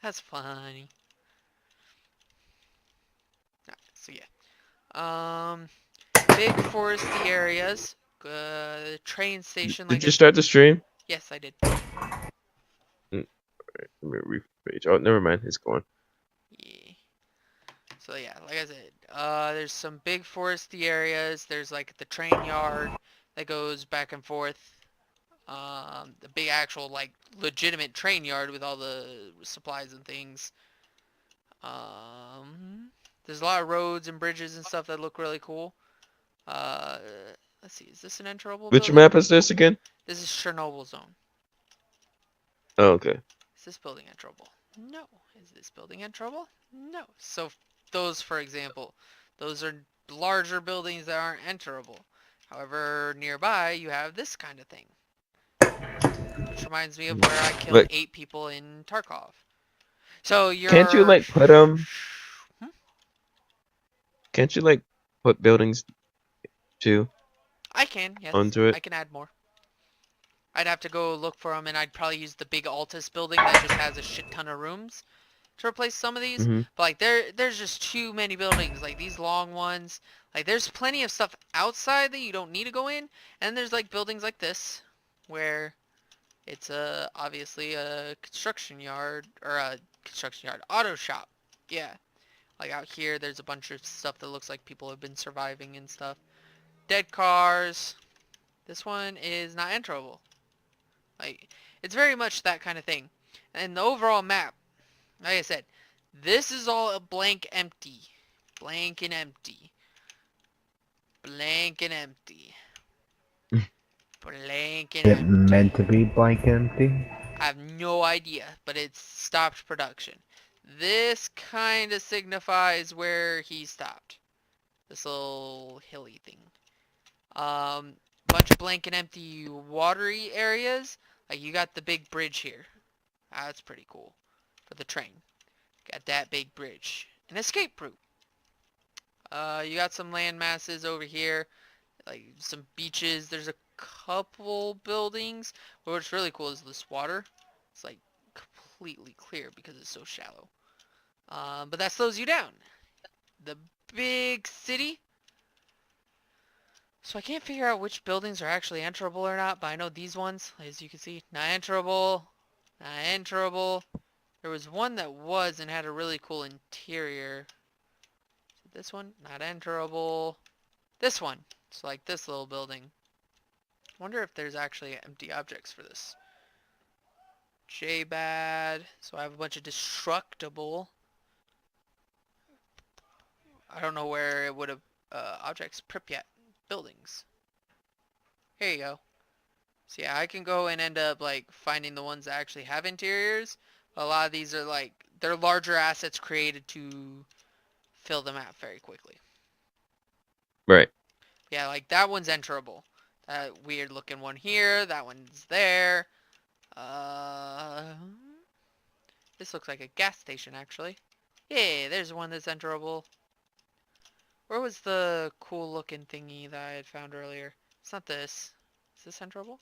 That's funny. Alright, so yeah. Big foresty areas. Train station, like Did I you said. start the stream? Yes, I did. Mm, Let me rephrase. Oh, never mind. It's gone. Yeah. So yeah, like I said, there's some big foresty areas. There's like the train yard that goes back and forth. The big actual like legitimate train yard with all the supplies and things. There's a lot of roads and bridges and stuff that look really cool. Uh, let's see, is this an enterable Which building? map is this again? This is Chernobyl zone. Oh, okay. Is this building enterable? No. Is this building enterable? No. So those, for example, those are larger buildings that aren't enterable. However, nearby you have this kind of thing, which reminds me of where I killed But 8 people in Tarkov. So can't you you're... like put Hmm? can't you like put buildings too I can, yes. onto I it? can add more. I'd have to go look for them, and I'd probably use the big Altus building that just has a shit ton of rooms to replace some of these. Mm-hmm. But like there's just too many buildings, like these long ones. Like there's plenty of stuff outside that you don't need to go in, and there's like buildings like this where it's obviously a construction yard or a construction yard auto shop. Yeah. Like out here there's a bunch of stuff that looks like people have been surviving and stuff. Dead cars. This one is not enterable. Like it's very much that kind of thing. And the overall map, like I said, this is all a blank empty. Blank and empty. Blank and empty. Blank and It empty. meant to be blank empty. I have no idea, but it's stopped production. This kind of signifies where he stopped. This little hilly thing. Bunch of blank and empty watery areas. Like you got the big bridge here. That's pretty cool. For the train. Got that big bridge. An escape route. You got some land masses over here, like some beaches. There's a couple buildings. But what's really cool is this water. It's like completely clear because it's so shallow. But that slows you down. The big city. So I can't figure out which buildings are actually enterable or not, but I know these ones, as you can see, not enterable, not enterable. There was one that was and had a really cool interior. This one, not enterable. This one, it's like this little building. Wonder if there's actually empty objects for this. J-bad. So I have a bunch of destructible. I don't know where it would have objects. Pripyat buildings. Here you go. So yeah, I can go and end up like finding the ones that actually have interiors. A lot of these are like they're larger assets created to fill the map very quickly. Right. Yeah, like that one's enterable. That weird looking one here. That one's there. Uh, this looks like a gas station, actually. Yeah, there's one that's enterable. Where was the cool looking thingy that I had found earlier? It's not this. Is this enterable?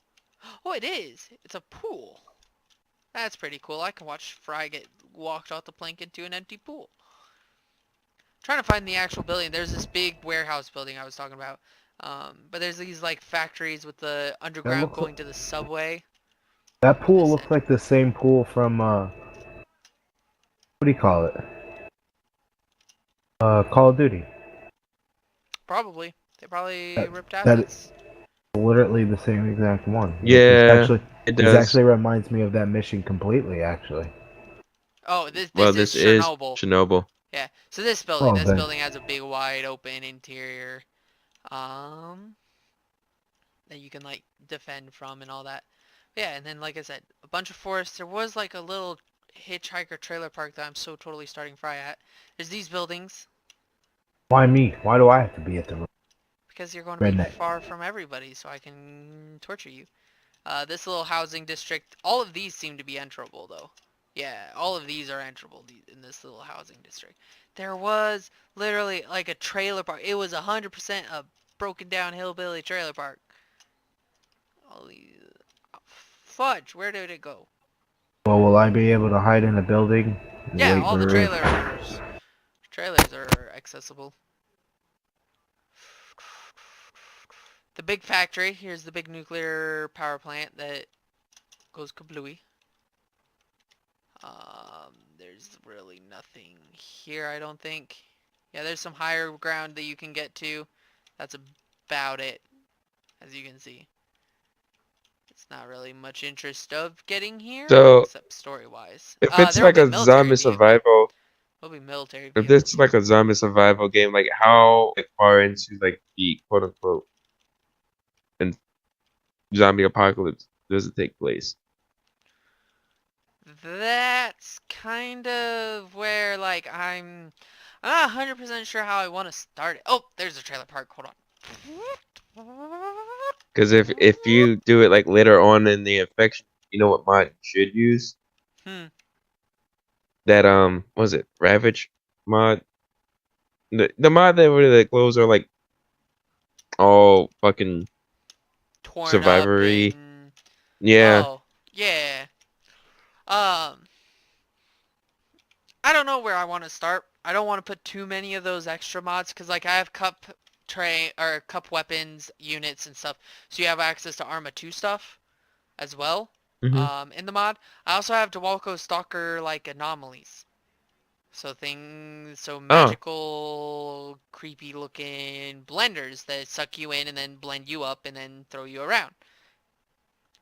Oh, it is! It's a pool. That's pretty cool. I can watch Fry get walked off the plank into an empty pool. I'm trying to find the actual building. There's this big warehouse building I was talking about. But there's these like factories with the That underground looks like, going to the subway. that pool This looks enterable. like the same pool from what do you call it? Call of Duty. Probably. They probably That ripped that assets. literally the same exact one. Yeah, it This does. actually reminds me of that mission completely. Actually. Oh, this Well, is this is Chernobyl. Chernobyl. Yeah. So Oh, this then building has a big wide open interior. Um that you can like defend from and all that. Yeah, and then like I said, a bunch of forests. There was like a little hitchhiker trailer park that I'm so totally starting Fry at. There's these buildings why me? Why do I have to be at the because you're going to be redneck? far from everybody so I can torture you. This little housing district, all of these seem to be enterable though. Yeah, all of these are enterable in this little housing district. There was literally like a trailer park. It was 100% a broken down hillbilly trailer park. All these, fudge, where did it go? Well, will I be able to hide in a building and Yeah, wait all the for trailers are accessible. The big factory, here's the big nuclear power plant that goes kablooey. There's really nothing here, I don't think. Yeah, there's some higher ground that you can get to. That's about it, as you can see. It's not really much interest of getting here, So except story-wise. if it's There will like be a military zombie vehicles. survival, There'll be military if vehicles this is like here. a zombie survival game, like how like, far into like the quote unquote and zombie apocalypse does it take place? That's kind of where, like, I'm not 100% sure how I want to start it. Oh, there's a trailer park. Hold on. Because if you do it like later on in the infection, you know what mod you should use? Hmm. That what was it Ravage mod? The mod that where the clothes are like all fucking Torn up survivory. and... Yeah. Oh, yeah. Um, I don't know where I want to start. I don't want to put too many of those extra mods, because, like, I have cup tray or cup weapons units and stuff, so you have access to Arma 2 stuff as well. Hmm. In the mod, I also have DeWalco Stalker like anomalies. So Oh, magical, creepy looking blenders that suck you in and then blend you up and then throw you around,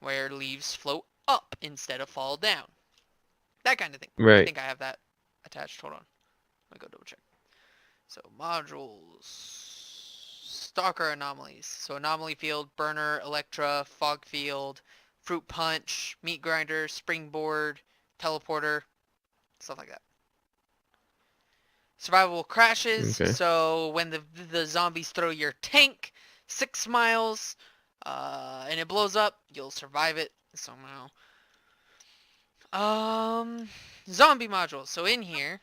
where leaves float up instead of fall down. That kind of thing. I right. think I have that attached. Hold on. Let me go double check. So modules, stalker anomalies. So anomaly field, burner, electra, fog field, fruit punch, meat grinder, springboard, teleporter, stuff like that. Survivable crashes. Okay. So when the zombies throw your tank 6 miles and it blows up, you'll survive it somehow. Zombie modules. So in here,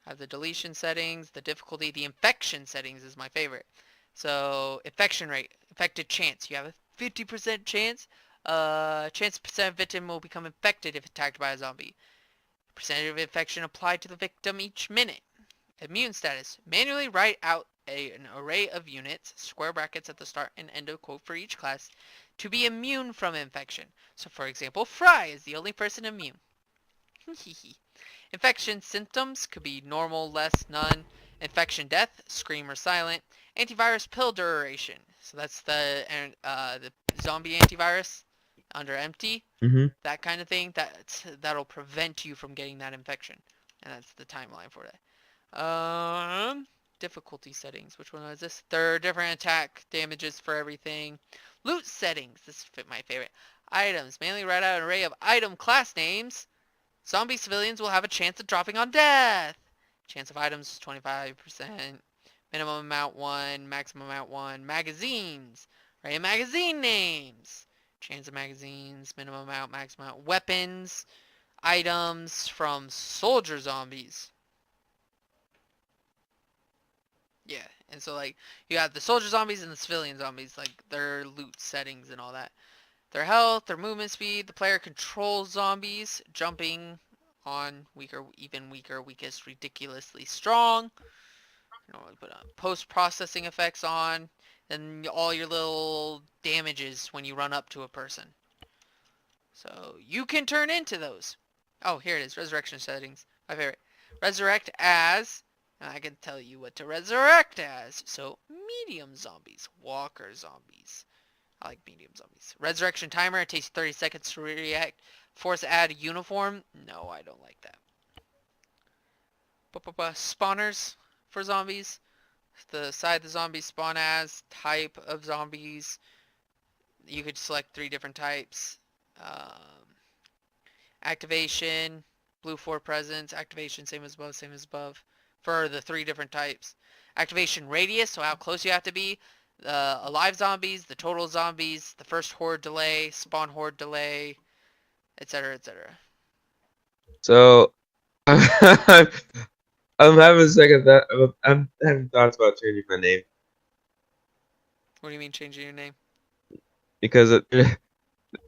I have the deletion settings, the difficulty, the infection settings is my favorite. So infection rate, infected chance. You have a 50% chance. Chance percent victim will become infected if attacked by a zombie. Percentage of infection applied to the victim each minute. Immune status. Manually write out an array of units, square brackets at the start and end of quote for each class, to be immune from infection. So for example, Fry is the only person immune. Infection symptoms could be normal, less, none. Infection death, scream or silent. Antivirus pill duration. So that's the zombie antivirus under empty. Hmm. That kind of thing. That'll prevent you from getting that infection. And that's the timeline for that. Difficulty settings. Which one is this? There are different attack damages for everything. Loot settings. This fit my favorite. Items. Mainly write out an array of item class names. Zombie civilians will have a chance of dropping on death. Chance of items is 25%. Minimum amount 1. Maximum amount 1. Magazines. Write magazine names. Chance of magazines. Minimum amount. Maximum amount. Weapons. Items from soldier zombies. Yeah, and so like you got the soldier zombies and the civilian zombies, like their loot settings and all that. Their health, their movement speed, the player controls zombies, jumping on weaker, even weaker, weakest, ridiculously strong. You know, put post-processing effects on, and all your little damages when you run up to a person. So you can turn into those. Oh, here it is, resurrection settings. My favorite. Resurrect as, and I can tell you what to resurrect as. So medium zombies, walker zombies. I like medium zombies. Resurrection timer, it takes 30 seconds to react. Force add uniform. No, I don't like that. Spawners for zombies. The side the zombies spawn as. Type of zombies. You could select 3 different types. Activation. Blue for presence. Activation, same as above, same as above. For the 3 different types. Activation radius, so how close you have to be. The alive zombies, the total zombies, the first horde delay, spawn horde delay, etc., etc. So I'm having second thought. I'm having thoughts about changing my name What do you mean changing your name? because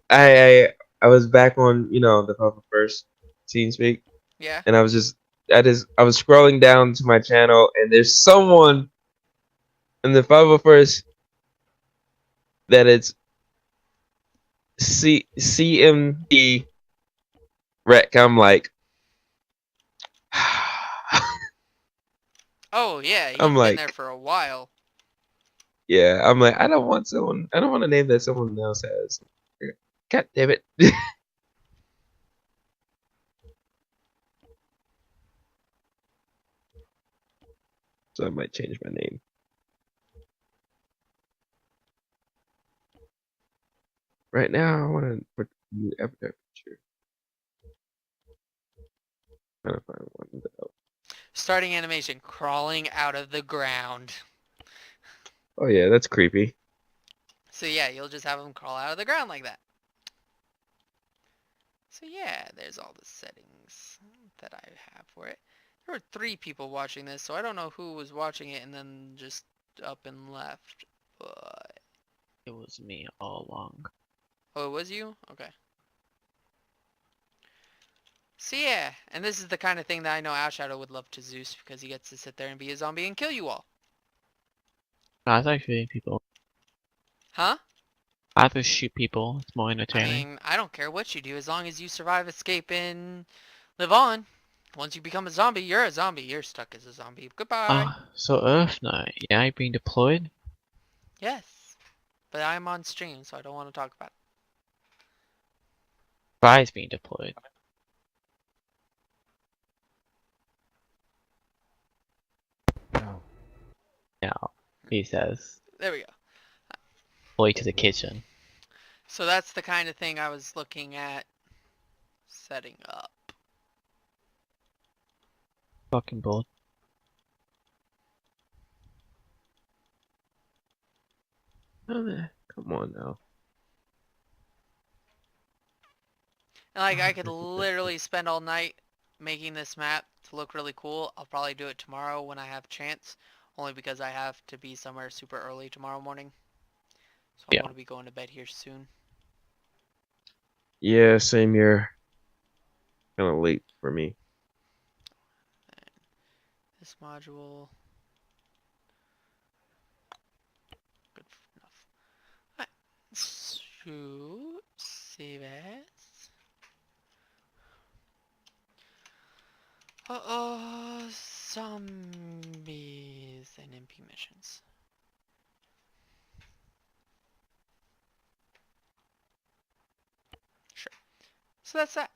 I I was back on, the Papa First TeamSpeak, Yeah. and I was scrolling down to my channel, and there's someone in the 501st that it's CMD Rec. I'm like, Oh yeah, I'm he's been there like, for a while. yeah, I'm like, I don't want a name that someone else has. God damn it. So I might change my name. Right now, I want to put new avatar picture. Trying to find one though. Starting animation, crawling out of the ground. Oh yeah, that's creepy. So yeah, you'll just have him crawl out of the ground like that. So yeah, there's all the settings that I have for it. There were 3 people watching this, so I don't know who was watching it and then just up and left. But It was me all along. oh, it was you? Okay. So yeah, and this is the kind of thing that I know Outshadow would love to Zeus because he gets to sit there and be a zombie and kill you all. I like shooting people. Huh? I like to shoot people. It's more I entertaining. mean, I don't care what you do as long as you survive, escape, and live on. Once you become a zombie, you're a zombie. You're stuck as a zombie. Goodbye. So Earth Knight, yeah, you being deployed? Yes. But I'm on stream, so I don't want to talk about it. Prize being deployed. No. Yeah, he says. There we go. Deploy to the kitchen. So that's the kind of thing I was looking at setting up. Fucking bull. Oh, man. Come on now. And like, I could literally spend all night making this map to look really cool. I'll probably do it tomorrow when I have a chance. Only because I have to be somewhere super early tomorrow morning. So I'm Yeah. going to be going to bed here soon. Yeah, same here. Kind of late for me. This module. Good enough. Alright. So, save as. Uh-oh, zombies and MP missions. Sure. So that's that.